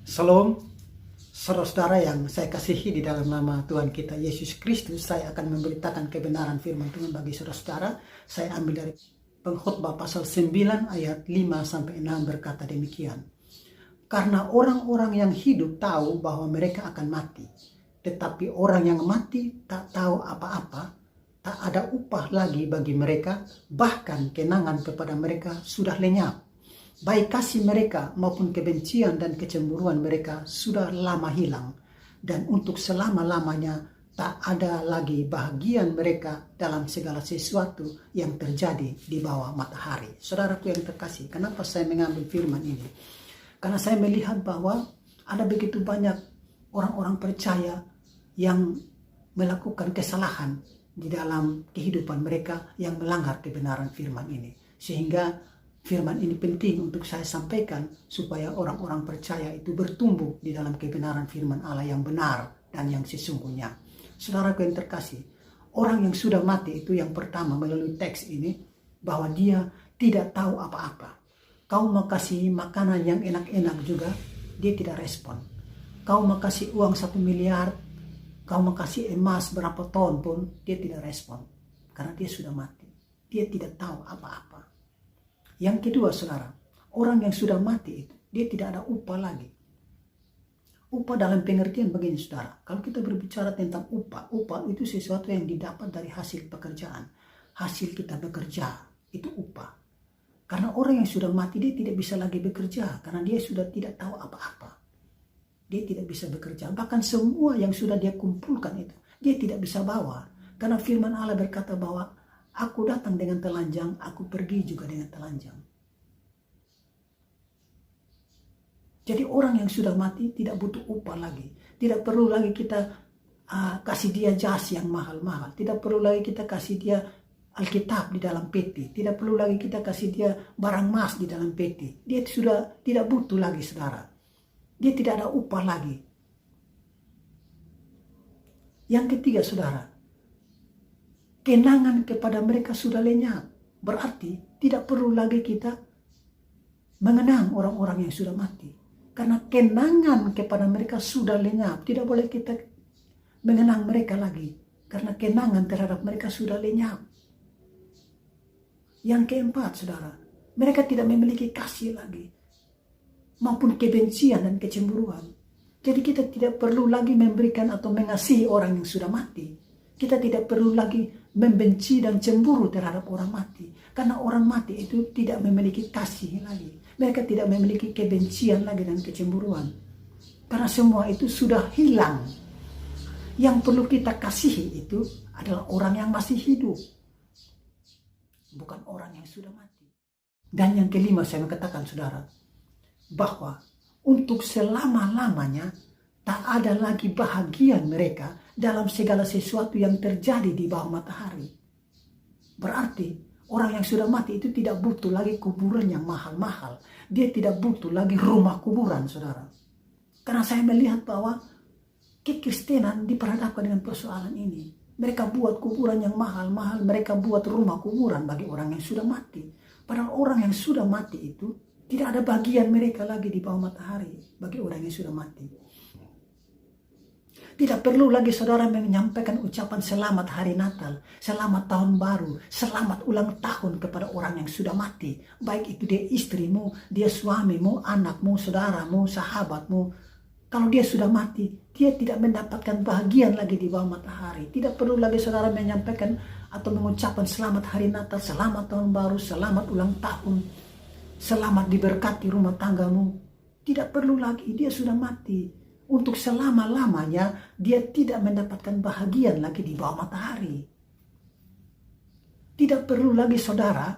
Shalom, saudara-saudara yang saya kasihi di dalam nama Tuhan kita Yesus Kristus. Saya akan memberitakan kebenaran firman Tuhan bagi saudara-saudara. Saya ambil dari Pengkhotbah pasal 9 ayat 5-6 berkata demikian. Karena orang-orang yang hidup tahu bahwa mereka akan mati, tetapi orang yang mati tak tahu apa-apa, tak ada upah lagi bagi mereka, bahkan kenangan kepada mereka sudah lenyap. Baik kasih mereka maupun kebencian dan kecemburuan mereka sudah lama hilang, dan untuk selama-lamanya tak ada lagi bahagian mereka dalam segala sesuatu yang terjadi di bawah matahari. Saudaraku yang terkasih, kenapa saya mengambil firman ini? Karena saya melihat bahwa ada begitu banyak orang-orang percaya yang melakukan kesalahan di dalam kehidupan mereka yang melanggar kebenaran firman ini. Sehingga firman ini penting untuk saya sampaikan supaya orang-orang percaya itu bertumbuh di dalam kebenaran firman Allah yang benar dan yang sesungguhnya. Saudaraku yang terkasih, orang yang sudah mati itu yang pertama melalui teks ini bahwa dia tidak tahu apa-apa. Kau mau kasih makanan yang enak-enak juga, dia tidak respon. Kau mau kasih uang 1 miliar, kau mau kasih emas berapa ton pun, dia tidak respon. Karena dia sudah mati. Dia tidak tahu apa-apa. Yang kedua, saudara, orang yang sudah mati itu, dia tidak ada upah lagi. Upah dalam pengertian begini, saudara. Kalau kita berbicara tentang upah itu sesuatu yang didapat dari hasil pekerjaan. Hasil kita bekerja, itu upah. Karena orang yang sudah mati, dia tidak bisa lagi bekerja. Karena dia sudah tidak tahu apa-apa. Dia tidak bisa bekerja. Bahkan semua yang sudah dia kumpulkan itu, dia tidak bisa bawa. Karena firman Allah berkata bahwa aku datang dengan telanjang, aku pergi juga dengan telanjang. Jadi orang yang sudah mati tidak butuh upah lagi. Tidak perlu lagi kita kasih dia jas yang mahal-mahal. Tidak perlu lagi kita kasih dia Alkitab di dalam peti. Tidak perlu lagi kita kasih dia barang emas di dalam peti. Dia sudah tidak butuh lagi, saudara. Dia tidak ada upah lagi. Yang ketiga, saudara, kenangan kepada mereka sudah lenyap. Berarti tidak perlu lagi kita mengenang orang-orang yang sudah mati. Karena kenangan kepada mereka sudah lenyap. Tidak boleh kita mengenang mereka lagi. Karena kenangan terhadap mereka sudah lenyap. Yang keempat, saudara, mereka tidak memiliki kasih lagi. Maupun kebencian dan kecemburuan. Jadi kita tidak perlu lagi memberikan atau mengasihi orang yang sudah mati. Kita tidak perlu lagi membenci dan cemburu terhadap orang mati. Karena orang mati itu tidak memiliki kasih lagi. Mereka tidak memiliki kebencian lagi dan kecemburuan. Karena semua itu sudah hilang. Yang perlu kita kasihi itu adalah orang yang masih hidup. Bukan orang yang sudah mati. Dan yang kelima saya mengatakan, saudara, bahwa untuk selama-lamanya tak ada lagi bahagian mereka dalam segala sesuatu yang terjadi di bawah matahari. Berarti orang yang sudah mati itu tidak butuh lagi kuburan yang mahal-mahal. Dia tidak butuh lagi rumah kuburan, saudara. Karena saya melihat bahwa kekristenan diperhadapkan dengan persoalan ini. Mereka buat kuburan yang mahal-mahal. Mereka buat rumah kuburan bagi orang yang sudah mati. Padahal orang yang sudah mati itu tidak ada bagian mereka lagi di bawah matahari bagi orang yang sudah mati. Tidak perlu lagi saudara menyampaikan ucapan selamat hari Natal, selamat tahun baru, selamat ulang tahun kepada orang yang sudah mati. Baik itu dia istrimu, dia suamimu, anakmu, saudaramu, sahabatmu. Kalau dia sudah mati, dia tidak mendapatkan bahagian lagi di bawah matahari. Tidak perlu lagi saudara menyampaikan atau mengucapkan selamat hari Natal, selamat tahun baru, selamat ulang tahun, selamat diberkati rumah tanggamu. Tidak perlu lagi, dia sudah mati. Untuk selama-lamanya dia tidak mendapatkan bahagian lagi di bawah matahari. Tidak perlu lagi saudara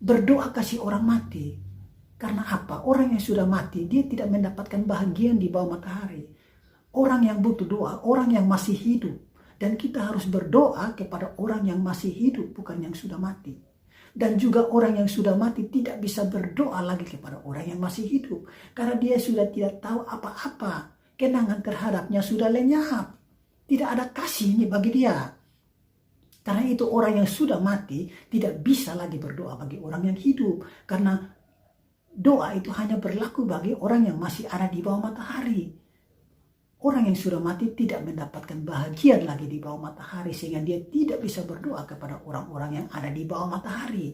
berdoa kasih orang mati. Karena apa? Orang yang sudah mati dia tidak mendapatkan bahagian di bawah matahari. Orang yang butuh doa, orang yang masih hidup. Dan kita harus berdoa kepada orang yang masih hidup, bukan yang sudah mati. Dan juga orang yang sudah mati tidak bisa berdoa lagi kepada orang yang masih hidup. Karena dia sudah tidak tahu apa-apa. Kenangan terhadapnya sudah lenyap. Tidak ada kasih ini bagi dia. Karena itu orang yang sudah mati tidak bisa lagi berdoa bagi orang yang hidup. Karena doa itu hanya berlaku bagi orang yang masih ada di bawah matahari. Orang yang sudah mati tidak mendapatkan bahagian lagi di bawah matahari, sehingga dia tidak bisa berdoa kepada orang-orang yang ada di bawah matahari.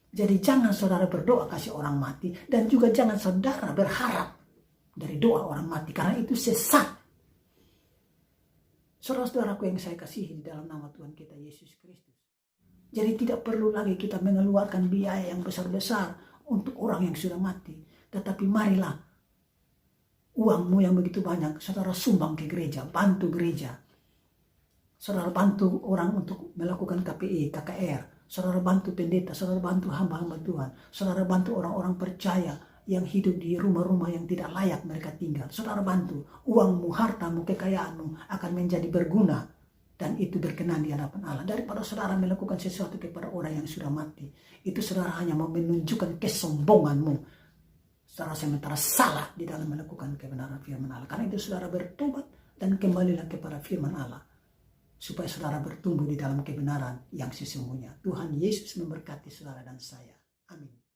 Jadi jangan saudara berdoa kasih orang mati, dan juga jangan saudara berharap dari doa orang mati, karena itu sesat. Saudara-saudaraku yang saya kasihi di dalam nama Tuhan kita Yesus Kristus. Jadi tidak perlu lagi kita mengeluarkan biaya yang besar-besar untuk orang yang sudah mati. Tetapi marilah uangmu yang begitu banyak, saudara sumbang ke gereja, bantu gereja. Saudara bantu orang untuk melakukan KPI, KKR. Saudara bantu pendeta, saudara bantu hamba-hamba Tuhan. Saudara bantu orang-orang percaya yang hidup di rumah-rumah yang tidak layak mereka tinggal. Saudara bantu, uangmu, hartamu, kekayaanmu akan menjadi berguna. Dan itu berkenan di hadapan Allah. Daripada saudara melakukan sesuatu kepada orang yang sudah mati. Itu saudara hanya mau menunjukkan kesombonganmu. Saudara sementara salah di dalam melakukan kebenaran firman Allah. Karena itu saudara bertobat dan kembalilah kepada firman Allah. Supaya saudara bertumbuh di dalam kebenaran yang sesungguhnya. Tuhan Yesus memberkati saudara dan saya. Amin.